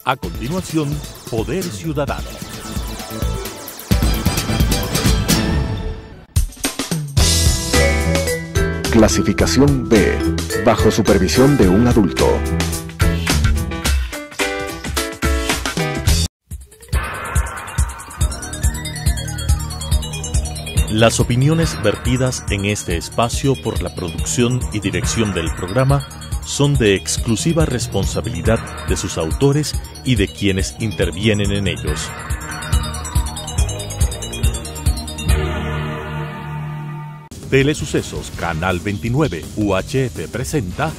A continuación, Poder Ciudadano. Clasificación B, bajo supervisión de un adulto. Las opiniones vertidas en este espacio por la producción y dirección del programa son de exclusiva responsabilidad de sus autores y de quienes intervienen en ellos. Telesucesos Canal 29 UHF presenta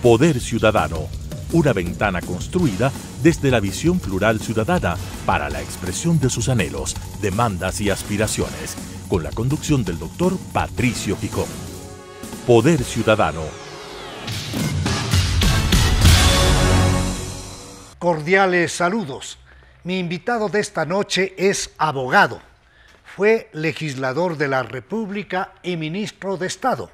Poder Ciudadano, una ventana construida desde la visión plural ciudadana para la expresión de sus anhelos, demandas y aspiraciones, con la conducción del doctor Patricio Gijón. Poder Ciudadano. Cordiales saludos. Mi invitado de esta noche es abogado. Fue legislador de la República y ministro de Estado.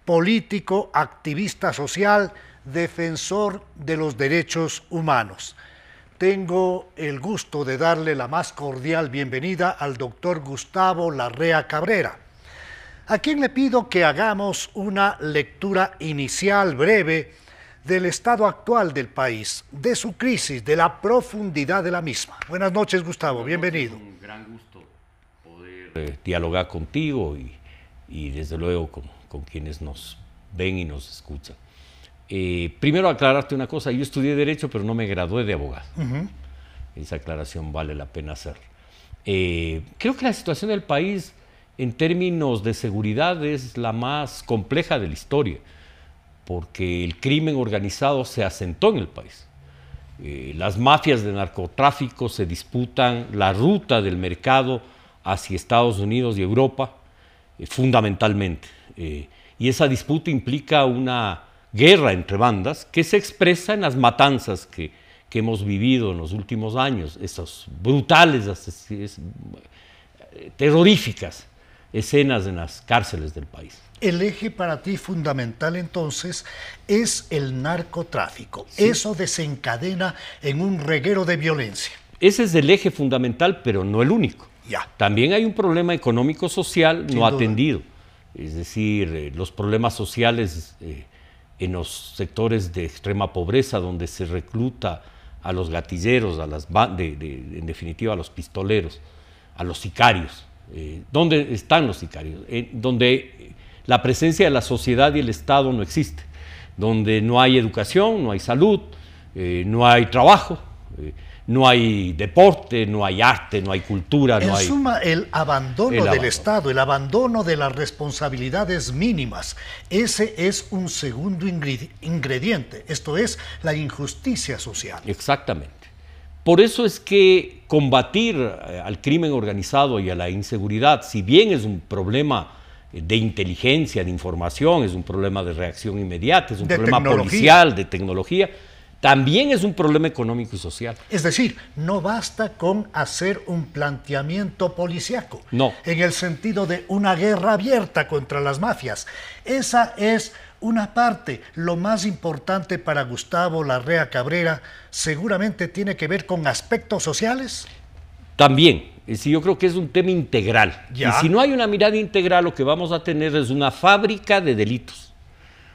Político, activista social, defensor de los derechos humanos. Tengo el gusto de darle la más cordial bienvenida al doctor Gustavo Larrea Cabrera, a quien le pido que hagamos una lectura inicial breve del estado actual del país, de su crisis, de la profundidad de la misma. Buenas noches, Gustavo, bienvenido. Es un gran gusto poder dialogar contigo y desde luego con quienes nos ven y nos escuchan. Primero aclararte una cosa, yo estudié Derecho, pero no me gradué de abogado. Esa aclaración vale la pena hacer. Creo que la situación del país en términos de seguridad es la más compleja de la historia, porque el crimen organizado se asentó en el país. Las mafias de narcotráfico se disputan la ruta del mercado hacia Estados Unidos y Europa, fundamentalmente. Y esa disputa implica una guerra entre bandas que se expresa en las matanzas que hemos vivido en los últimos años, esas brutales, terroríficas escenas en las cárceles del país. El eje para ti fundamental entonces es el narcotráfico. Sí. Eso desencadena en un reguero de violencia. Ese es el eje fundamental, pero no el único. Ya. También hay un problema económico-social no atendido. Es decir, los problemas sociales en los sectores de extrema pobreza, donde se recluta a los gatilleros, en definitiva a los pistoleros, a los sicarios. ¿Dónde están los sicarios? Donde la presencia de la sociedad y el Estado no existe, donde no hay educación, no hay salud, no hay trabajo, no hay deporte, no hay arte, no hay cultura. En suma, el abandono del Estado, el abandono de las responsabilidades mínimas, ese es un segundo ingrediente, esto es la injusticia social. Exactamente. Por eso es que combatir al crimen organizado y a la inseguridad, si bien es un problema de inteligencia, de información, es un problema de reacción inmediata, es un problema policial, de tecnología, también es un problema económico y social. Es decir, no basta con hacer un planteamiento policíaco, no, en el sentido de una guerra abierta contra las mafias. Esa es una parte. Lo más importante para Gustavo Larrea Cabrera seguramente tiene que ver con aspectos sociales. También. Yo creo que es un tema integral. ¿Ya? Y si no hay una mirada integral, lo que vamos a tener es una fábrica de delitos.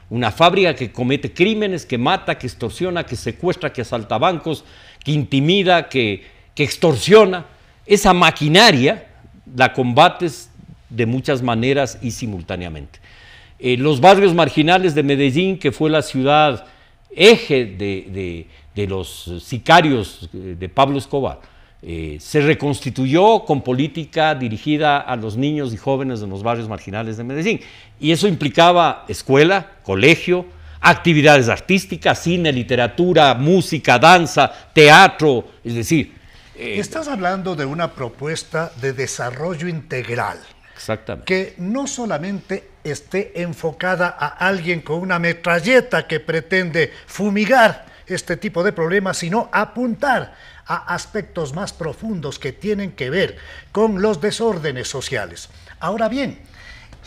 Una fábrica que comete crímenes, que mata, que extorsiona, que secuestra, que asalta bancos, que intimida, que extorsiona. Esa maquinaria la combates de muchas maneras y simultáneamente. Los barrios marginales de Medellín, que fue la ciudad eje de los sicarios de Pablo Escobar, se reconstituyó con política dirigida a los niños y jóvenes de los barrios marginales de Medellín. Y eso implicaba escuela, colegio, actividades artísticas, cine, literatura, música, danza, teatro, es decir... Estás hablando de una propuesta de desarrollo integral. Exactamente. Que no solamente esté enfocada a alguien con una metralleta que pretende fumigar este tipo de problemas, sino apuntar a aspectos más profundos que tienen que ver con los desórdenes sociales. Ahora bien,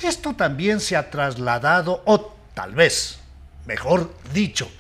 esto también se ha trasladado, o tal vez, mejor dicho,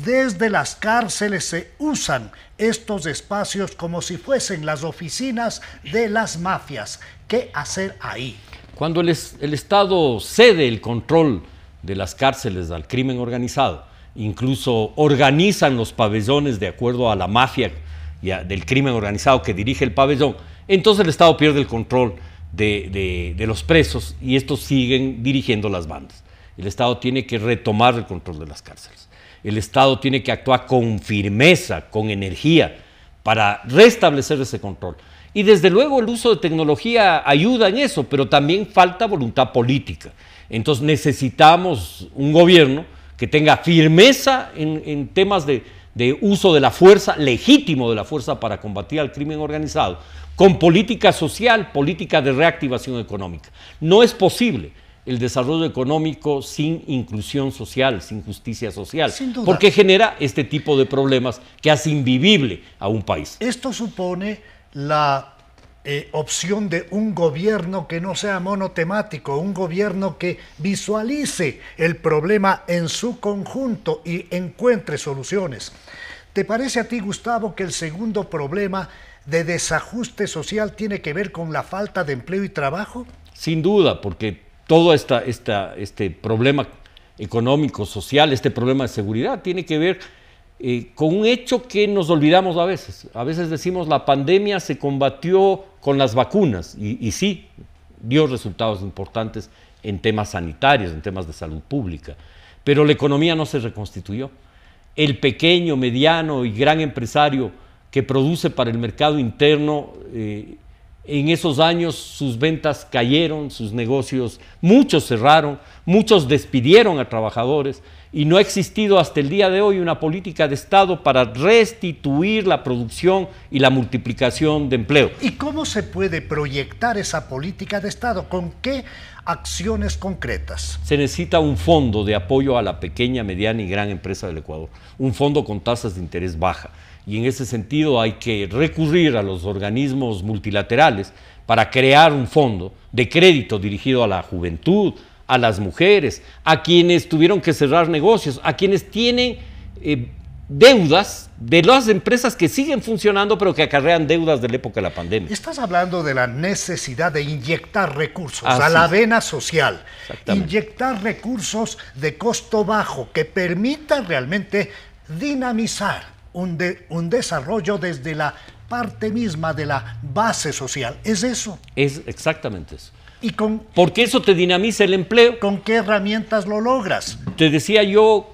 desde las cárceles se usan estos espacios como si fuesen las oficinas de las mafias. ¿Qué hacer ahí? Cuando el Estado cede el control de las cárceles al crimen organizado, incluso organizan los pabellones de acuerdo a la mafia del crimen organizado que dirige el pabellón, entonces el Estado pierde el control de los presos y estos siguen dirigiendo las bandas. El Estado tiene que retomar el control de las cárceles. El Estado tiene que actuar con firmeza, con energía, para restablecer ese control. Y desde luego el uso de tecnología ayuda en eso, pero también falta voluntad política. Entonces necesitamos un gobierno que tenga firmeza en temas de uso de la fuerza, legítimo de la fuerza para combatir al crimen organizado, con política social, política de reactivación económica. No es posible el desarrollo económico sin inclusión social, sin justicia social, sin duda, porque genera este tipo de problemas que hace invivible a un país. Esto supone la opción de un gobierno que no sea monotemático, un gobierno que visualice el problema en su conjunto y encuentre soluciones. ¿Te parece a ti, Gustavo, que el segundo problema de desajuste social tiene que ver con la falta de empleo y trabajo? Sin duda, porque todo este problema económico, social, este problema de seguridad tiene que ver con un hecho que nos olvidamos a veces. A veces decimos la pandemia se combatió con las vacunas y sí, dio resultados importantes en temas sanitarios, en temas de salud pública, pero la economía no se reconstituyó. El pequeño, mediano y gran empresario que produce para el mercado interno, en esos años sus ventas cayeron, sus negocios, muchos cerraron, muchos despidieron a trabajadores y no ha existido hasta el día de hoy una política de Estado para restituir la producción y la multiplicación de empleo. ¿Y cómo se puede proyectar esa política de Estado? ¿Con qué acciones concretas? Se necesita un fondo de apoyo a la pequeña, mediana y gran empresa del Ecuador, un fondo con tasas de interés baja. Y en ese sentido hay que recurrir a los organismos multilaterales para crear un fondo de crédito dirigido a la juventud, a las mujeres, a quienes tuvieron que cerrar negocios, a quienes tienen deudas de las empresas que siguen funcionando pero que acarrean deudas de la época de la pandemia. Estás hablando de la necesidad de inyectar recursos a la vena social, inyectar recursos de costo bajo que permitan realmente dinamizar un desarrollo desde la parte misma de la base social. ¿Es eso? Es exactamente eso. ¿Y porque eso te dinamiza el empleo? ¿Con qué herramientas lo logras? Te decía yo,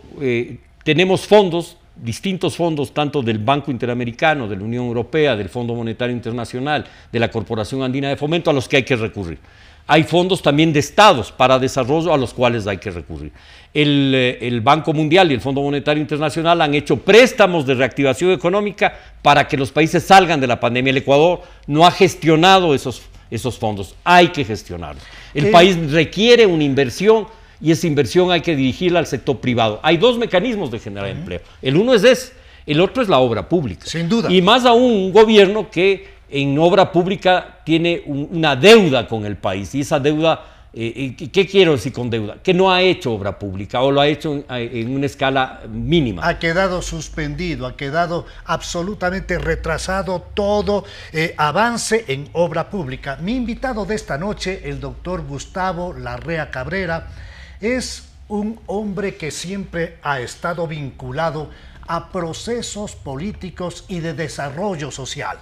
tenemos fondos, distintos fondos, tanto del Banco Interamericano, de la Unión Europea, del Fondo Monetario Internacional, de la Corporación Andina de Fomento, a los que hay que recurrir. Hay fondos también de estados para desarrollo a los cuales hay que recurrir. El Banco Mundial y el Fondo Monetario Internacional han hecho préstamos de reactivación económica para que los países salgan de la pandemia. El Ecuador no ha gestionado esos fondos, hay que gestionarlos. El país requiere una inversión y esa inversión hay que dirigirla al sector privado. Hay dos mecanismos de generar empleo. El uno es ese, el otro es la obra pública. Sin duda. Y más aún un gobierno que en obra pública tiene una deuda con el país, y esa deuda, ¿qué quiero decir con deuda? Que no ha hecho obra pública o lo ha hecho en una escala mínima. Ha quedado suspendido, ha quedado absolutamente retrasado todo avance en obra pública. Mi invitado de esta noche, el doctor Gustavo Larrea Cabrera, es un hombre que siempre ha estado vinculado a procesos políticos y de desarrollo social.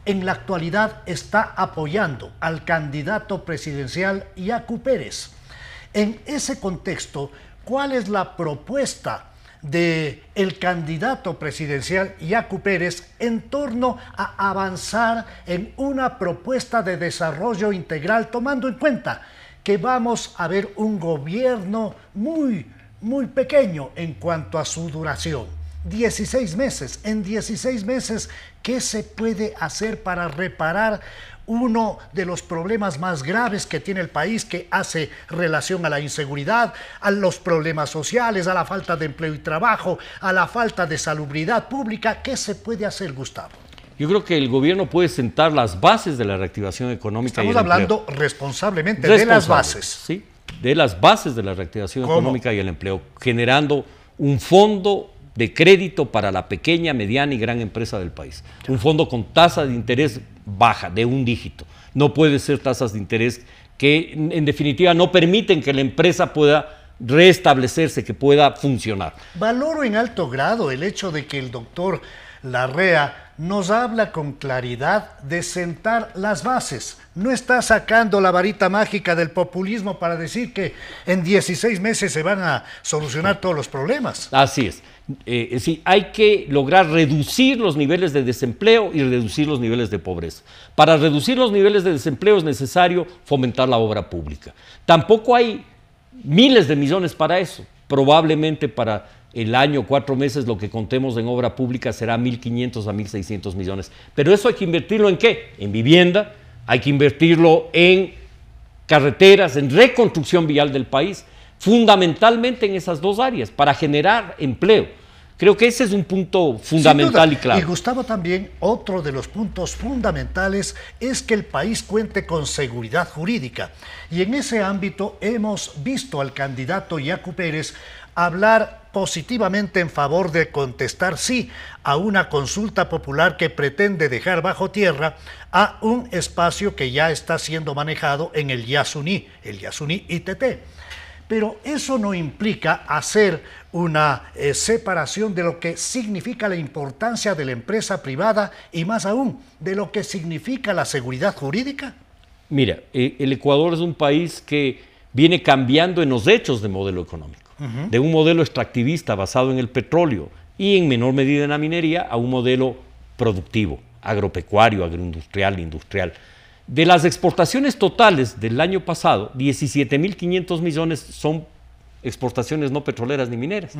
En la actualidad está apoyando al candidato presidencial Yacu Pérez. En ese contexto, ¿cuál es la propuesta del candidato presidencial Yacu Pérez en torno a avanzar en una propuesta de desarrollo integral, tomando en cuenta que vamos a ver un gobierno muy pequeño en cuanto a su duración? 16 meses. En 16 meses, ¿qué se puede hacer para reparar uno de los problemas más graves que tiene el país, que hace relación a la inseguridad, a los problemas sociales, a la falta de empleo y trabajo, a la falta de salubridad pública? ¿Qué se puede hacer, Gustavo? Yo creo que el gobierno puede sentar las bases de la reactivación económica. Estamos hablando responsablemente de las bases. Sí, de las bases de la reactivación económica y el empleo, generando un fondo de crédito para la pequeña, mediana y gran empresa del país. Un fondo con tasa de interés baja, de un dígito. No puede ser tasas de interés que en definitiva no permiten que la empresa pueda restablecerse, que pueda funcionar. Valoro en alto grado el hecho de que el doctor Larrea nos habla con claridad de sentar las bases. No está sacando la varita mágica del populismo para decir que en 16 meses se van a solucionar todos los problemas. Así es. Sí, hay que lograr reducir los niveles de desempleo y reducir los niveles de pobreza. Para reducir los niveles de desempleo es necesario fomentar la obra pública. Tampoco hay miles de millones para eso. Probablemente para el año, 4 meses, lo que contemos en obra pública será 1.500 a 1.600 millones. Pero eso hay que invertirlo ¿en qué? En vivienda, hay que invertirlo en carreteras, en reconstrucción vial del país, fundamentalmente en esas dos áreas, para generar empleo. Creo que ese es un punto fundamental y claro. Y Gustavo, también otro de los puntos fundamentales es que el país cuente con seguridad jurídica. Y en ese ámbito hemos visto al candidato Yacu Pérez hablar positivamente en favor de contestar sí a una consulta popular que pretende dejar bajo tierra a un espacio que ya está siendo manejado en el Yasuní ITT. Pero eso no implica hacer una separación de lo que significa la importancia de la empresa privada y más aún de lo que significa la seguridad jurídica. Mira, el Ecuador es un país que viene cambiando en los hechos de modelo económico, de un modelo extractivista basado en el petróleo y en menor medida en la minería a un modelo productivo, agropecuario, agroindustrial, industrial. De las exportaciones totales del año pasado, 17.500 millones son exportaciones no petroleras ni mineras.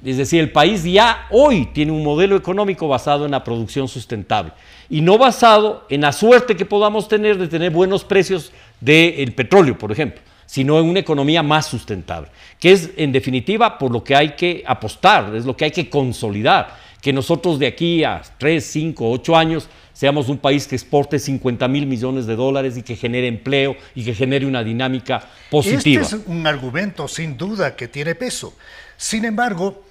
Es decir, el país ya hoy tiene un modelo económico basado en la producción sustentable y no basado en la suerte que podamos tener de tener buenos precios del petróleo, por ejemplo, sino en una economía más sustentable, que es en definitiva por lo que hay que apostar, es lo que hay que consolidar, que nosotros de aquí a 3, 5, 8 años seamos un país que exporte 50.000 millones de dólares y que genere empleo y que genere una dinámica positiva. Este es un argumento sin duda que tiene peso. Sin embargo,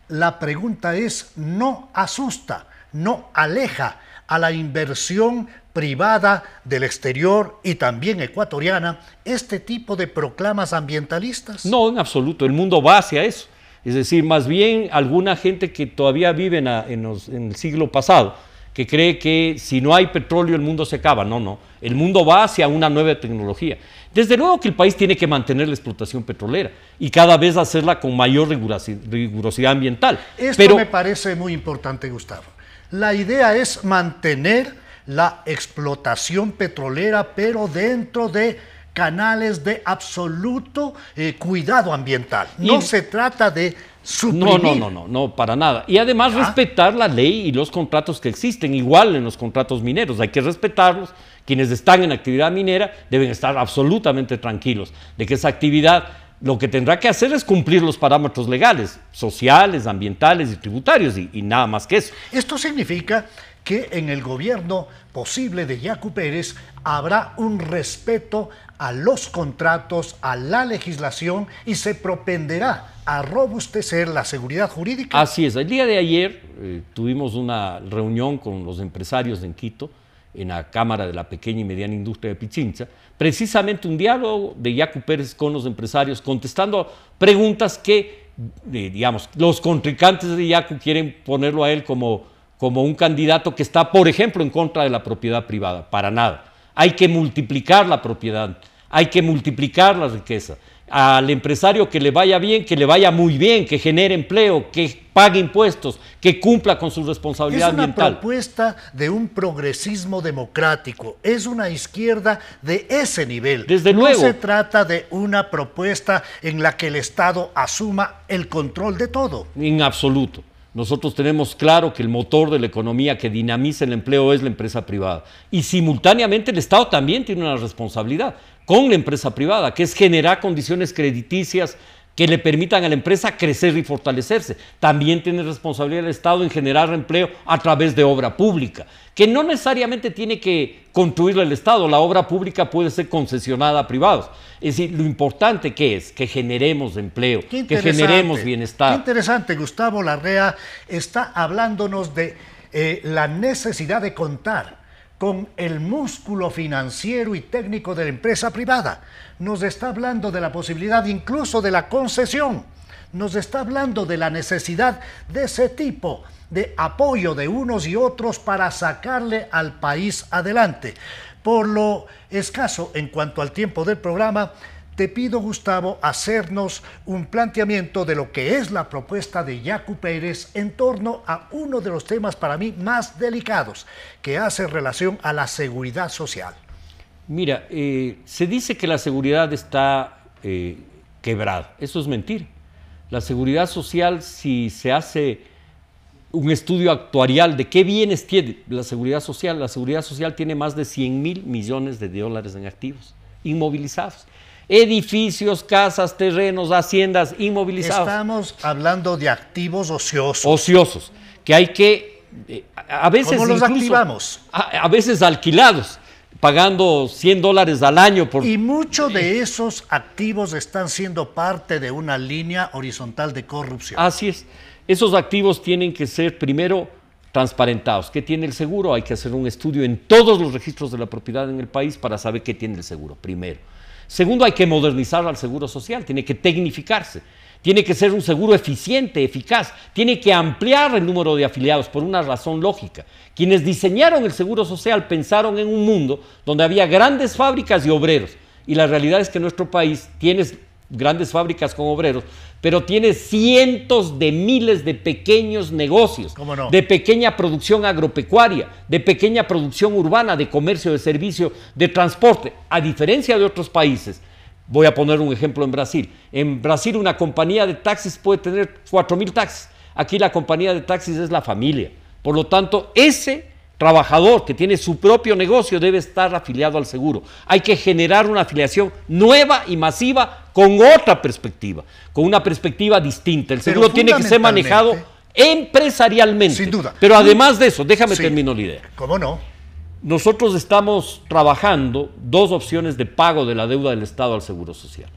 la pregunta es, ¿no asusta, no aleja a la inversión privada del exterior y también ecuatoriana este tipo de proclamas ambientalistas? No, en absoluto. El mundo va hacia eso. Es decir, más bien alguna gente que todavía vive en el siglo pasado, que cree que si no hay petróleo el mundo se acaba. No, no. El mundo va hacia una nueva tecnología. Desde luego que el país tiene que mantener la explotación petrolera y cada vez hacerla con mayor rigurosidad ambiental. Esto me parece muy importante, Gustavo. La idea es mantener la explotación petrolera, pero dentro de canales de absoluto cuidado ambiental. No se trata de suprimir. No, para nada. Y además respetar la ley y los contratos que existen, igual en los contratos mineros, hay que respetarlos. Quienes están en actividad minera deben estar absolutamente tranquilos de que esa actividad lo que tendrá que hacer es cumplir los parámetros legales, sociales, ambientales y tributarios y nada más que eso. Esto significa que en el gobierno posible de Yacu Pérez habrá un respeto a los contratos, a la legislación y se propenderá a robustecer la seguridad jurídica. Así es. El día de ayer tuvimos una reunión con los empresarios en Quito, en la Cámara de la Pequeña y Mediana Industria de Pichincha, precisamente un diálogo de Yacu Pérez con los empresarios, contestando preguntas que, digamos, los contrincantes de Yacu quieren ponerlo a él como un candidato que está, por ejemplo, en contra de la propiedad privada. Para nada. Hay que multiplicar la propiedad, hay que multiplicar la riqueza. Al empresario que le vaya bien, que le vaya muy bien, que genere empleo, que pague impuestos, que cumpla con su responsabilidad ambiental. Es una propuesta de un progresismo democrático, es una izquierda de ese nivel. Desde luego. No se trata de una propuesta en la que el Estado asuma el control de todo. En absoluto. Nosotros tenemos claro que el motor de la economía que dinamiza el empleo es la empresa privada. Y simultáneamente el Estado también tiene una responsabilidad con la empresa privada, que es generar condiciones crediticias que le permitan a la empresa crecer y fortalecerse. También tiene responsabilidad el Estado en generar empleo a través de obra pública, que no necesariamente tiene que construirla el Estado. La obra pública puede ser concesionada a privados. Es decir, lo importante que es que generemos empleo, que generemos bienestar. Qué interesante, Gustavo Larrea está hablándonos de la necesidad de contar con el músculo financiero y técnico de la empresa privada. Nos está hablando de la posibilidad incluso de la concesión. Nos está hablando de la necesidad de ese tipo de apoyo de unos y otros para sacarle al país adelante. Por lo escaso en cuanto al tiempo del programa, te pido, Gustavo, hacernos un planteamiento de lo que es la propuesta de Yacu Pérez en torno a uno de los temas para mí más delicados, que hace relación a la seguridad social. Mira, se dice que la seguridad está quebrada. Eso es mentira. La seguridad social, si se hace un estudio actuarial de qué bienes tiene la seguridad social tiene más de 100.000 millones de dólares en activos inmovilizados. Edificios, casas, terrenos, haciendas inmovilizados. Estamos hablando de activos ociosos. Ociosos, que hay que, a veces ¿cómo los incluso, activamos? A veces alquilados, pagando $100 al año. Y muchos de esos activos están siendo parte de una línea horizontal de corrupción. Así es. Esos activos tienen que ser primero transparentados. ¿Qué tiene el seguro? Hay que hacer un estudio en todos los registros de la propiedad en el país para saber qué tiene el seguro, primero. Segundo, hay que modernizar al seguro social, tiene que tecnificarse, tiene que ser un seguro eficiente, eficaz, tiene que ampliar el número de afiliados por una razón lógica. Quienes diseñaron el seguro social pensaron en un mundo donde había grandes fábricas y obreros, y la realidad es que nuestro país tiene grandes fábricas con obreros, pero tiene cientos de miles de pequeños negocios, ¿cómo no?, de pequeña producción agropecuaria, de pequeña producción urbana, de comercio, de servicio, de transporte. A diferencia de otros países, voy a poner un ejemplo en Brasil. En Brasil una compañía de taxis puede tener 4.000 taxis. Aquí la compañía de taxis es la familia. Por lo tanto, ese trabajador que tiene su propio negocio debe estar afiliado al seguro. Hay que generar una afiliación nueva y masiva con otra perspectiva, con una perspectiva distinta. El seguro tiene que ser manejado empresarialmente. Sin duda. Pero además de eso, déjame terminar la idea. ¿Cómo no? Nosotros estamos trabajando dos opciones de pago de la deuda del Estado al Seguro Social.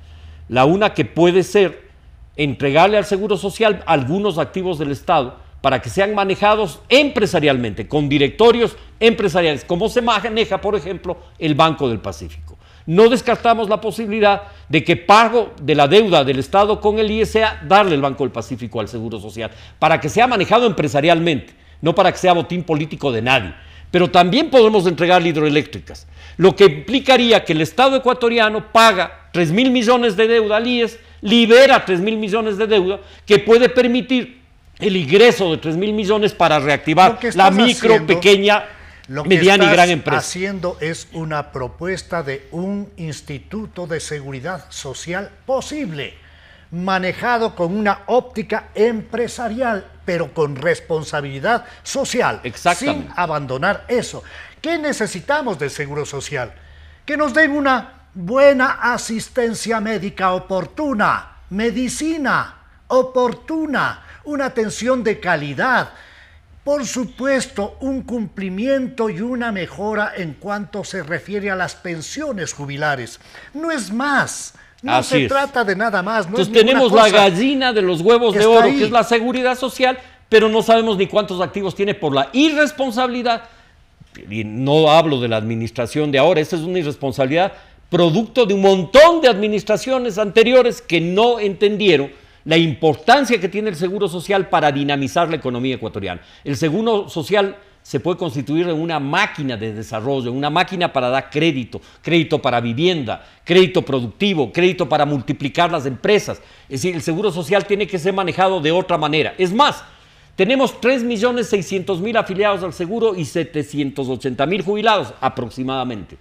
La una, que puede ser entregarle al Seguro Social algunos activos del Estado para que sean manejados empresarialmente, con directorios empresariales, como se maneja, por ejemplo, el Banco del Pacífico. No descartamos la posibilidad de que pago de la deuda del Estado con el ISA, darle el Banco del Pacífico al Seguro Social, para que sea manejado empresarialmente, no para que sea botín político de nadie. Pero también podemos entregarle hidroeléctricas, lo que implicaría que el Estado ecuatoriano paga 3.000 millones de deuda al IES, libera 3.000 millones de deuda, que puede permitir el ingreso de 3.000 millones para reactivar la micro, pequeña, mediana y gran empresa. Lo que estás haciendo es una propuesta de un instituto de seguridad social posible, manejado con una óptica empresarial, pero con responsabilidad social, sin abandonar eso. ¿Qué necesitamos del Seguro Social? Que nos den una buena asistencia médica oportuna, medicina oportuna, una atención de calidad, por supuesto, un cumplimiento y una mejora en cuanto se refiere a las pensiones jubilares. No es más. No se trata de nada más. Entonces tenemos la gallina de los huevos de oro, que es la seguridad social, pero no sabemos ni cuántos activos tiene por la irresponsabilidad. Y no hablo de la administración de ahora, esta es una irresponsabilidad producto de un montón de administraciones anteriores que no entendieron la importancia que tiene el Seguro Social para dinamizar la economía ecuatoriana. El Seguro Social se puede constituir en una máquina de desarrollo, una máquina para dar crédito, crédito para vivienda, crédito productivo, crédito para multiplicar las empresas. Es decir, el Seguro Social tiene que ser manejado de otra manera. Es más, tenemos 3.600.000 afiliados al seguro y 780.000 jubilados aproximadamente.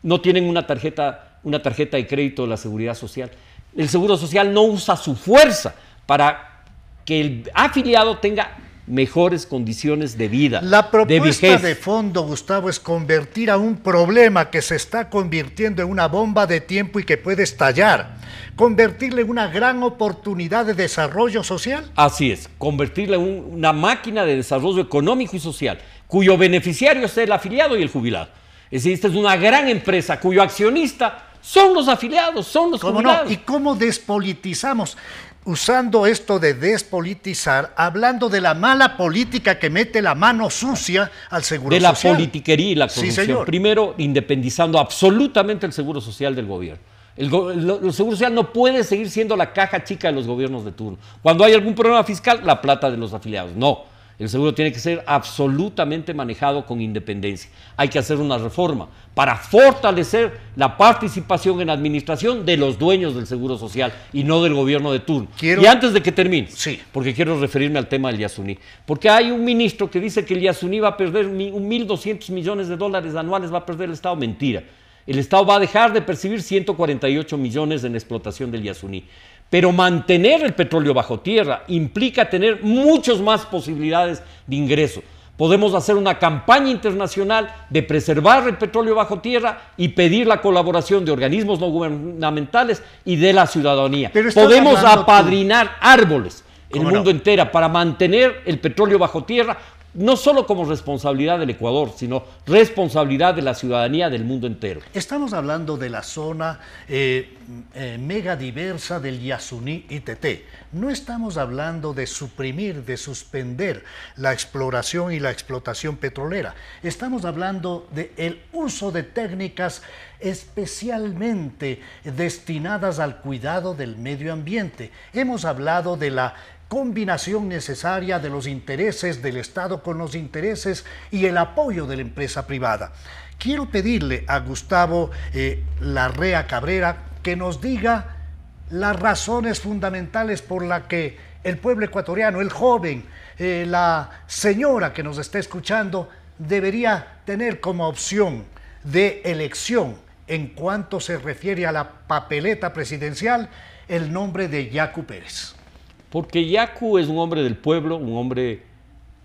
No tienen una tarjeta de crédito de la Seguridad Social. El Seguro Social no usa su fuerza para que el afiliado tenga mejores condiciones de vida. La propuesta vejez. de fondo, Gustavo, es convertir a un problema que se está convirtiendo en una bomba de tiempo y que puede estallar, convertirle en una gran oportunidad de desarrollo social. Así es, convertirla en una máquina de desarrollo económico y social, cuyo beneficiario es el afiliado y el jubilado. Es decir, esta es una gran empresa cuyo accionista son los afiliados, son los jubilados. No? ¿Y cómo despolitizamos? Usando esto de despolitizar, hablando de la mala política que mete la mano sucia al seguro social. De la politiquería y la corrupción. Sí, señor. Primero, independizando absolutamente el seguro social del gobierno. El seguro social no puede seguir siendo la caja chica de los gobiernos de turno. Cuando hay algún problema fiscal, la plata de los afiliados. No. El seguro tiene que ser absolutamente manejado con independencia. Hay que hacer una reforma para fortalecer la participación en la administración de los dueños del seguro social y no del gobierno de turno. Y antes de que termine, sí, porque quiero referirme al tema del Yasuní, porque hay un ministro que dice que el Yasuní va a perder 1.200 millones de dólares anuales, va a perder el Estado. Mentira. El Estado va a dejar de percibir 148 millones en explotación del Yasuní. Pero mantener el petróleo bajo tierra implica tener muchas más posibilidades de ingreso. Podemos hacer una campaña internacional de preservar el petróleo bajo tierra y pedir la colaboración de organismos no gubernamentales y de la ciudadanía. Podemos apadrinar árboles en el mundo entero para mantener el petróleo bajo tierra, no solo como responsabilidad del Ecuador, sino responsabilidad de la ciudadanía del mundo entero. Estamos hablando de la zona mega diversa del Yasuní ITT. No estamos hablando de suprimir, de suspender la exploración y la explotación petrolera. Estamos hablando del uso de técnicas especialmente destinadas al cuidado del medio ambiente. Hemos hablado de la combinación necesaria de los intereses del Estado con los intereses y el apoyo de la empresa privada. Quiero pedirle a Gustavo Larrea Cabrera que nos diga las razones fundamentales por las que el pueblo ecuatoriano, el joven, la señora que nos está escuchando, debería tener como opción de elección en cuanto se refiere a la papeleta presidencial el nombre de Yacu Pérez. Porque Yacu es un hombre del pueblo, un hombre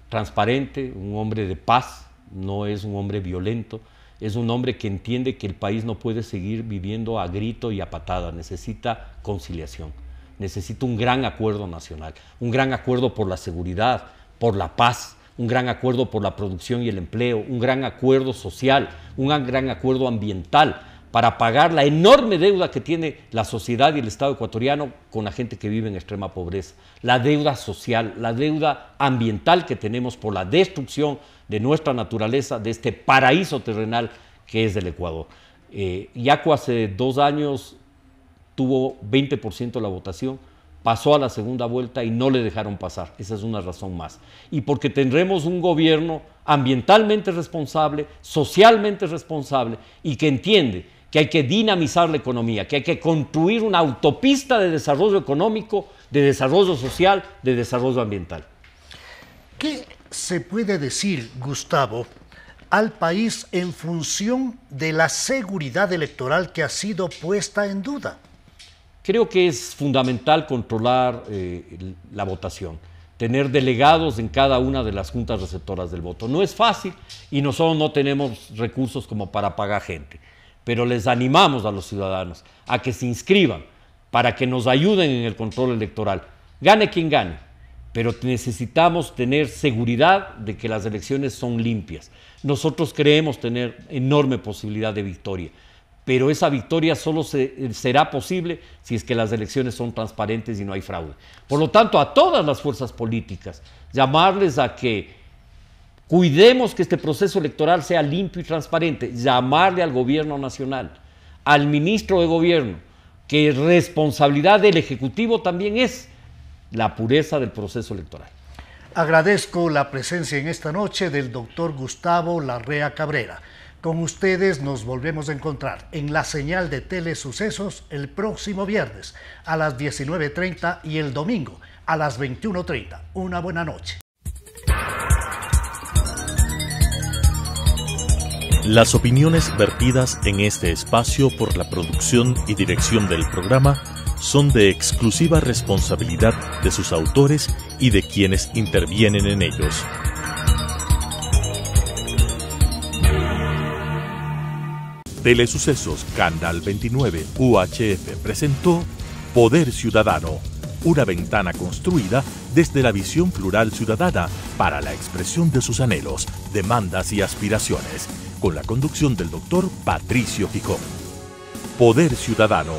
transparente, un hombre de paz, no es un hombre violento, es un hombre que entiende que el país no puede seguir viviendo a grito y a patada, necesita conciliación, necesita un gran acuerdo nacional, un gran acuerdo por la seguridad, por la paz, un gran acuerdo por la producción y el empleo, un gran acuerdo social, un gran acuerdo ambiental, para pagar la enorme deuda que tiene la sociedad y el Estado ecuatoriano con la gente que vive en extrema pobreza, la deuda social, la deuda ambiental que tenemos por la destrucción de nuestra naturaleza, de este paraíso terrenal que es el Ecuador. Yacu hace 2 años tuvo 20% de la votación, pasó a la segunda vuelta y no le dejaron pasar. Esa es una razón más. Y porque tendremos un gobierno ambientalmente responsable, socialmente responsable y que entiende que hay que dinamizar la economía, que hay que construir una autopista de desarrollo económico, de desarrollo social, de desarrollo ambiental. ¿Qué se puede decir, Gustavo, al país en función de la seguridad electoral que ha sido puesta en duda? Creo que es fundamental controlar la votación, tener delegados en cada una de las juntas receptoras del voto. No es fácil y nosotros no tenemos recursos como para pagar gente. Pero les animamos a los ciudadanos a que se inscriban para que nos ayuden en el control electoral. Gane quien gane, pero necesitamos tener seguridad de que las elecciones son limpias. Nosotros creemos tener enorme posibilidad de victoria, pero esa victoria solo será posible si es que las elecciones son transparentes y no hay fraude. Por lo tanto, a todas las fuerzas políticas, llamarles a que cuidemos que este proceso electoral sea limpio y transparente, llamarle al gobierno nacional, al ministro de gobierno, que responsabilidad del Ejecutivo también es la pureza del proceso electoral. Agradezco la presencia en esta noche del doctor Gustavo Larrea Cabrera. Con ustedes nos volvemos a encontrar en la señal de Telesucesos el próximo viernes a las 19:30 y el domingo a las 21:30. Una buena noche. Las opiniones vertidas en este espacio por la producción y dirección del programa son de exclusiva responsabilidad de sus autores y de quienes intervienen en ellos. Telesucesos Canal 29 UHF presentó Poder Ciudadano, una ventana construida desde la visión plural ciudadana para la expresión de sus anhelos, demandas y aspiraciones, con la conducción del doctor Patricio Gijón. Poder Ciudadano.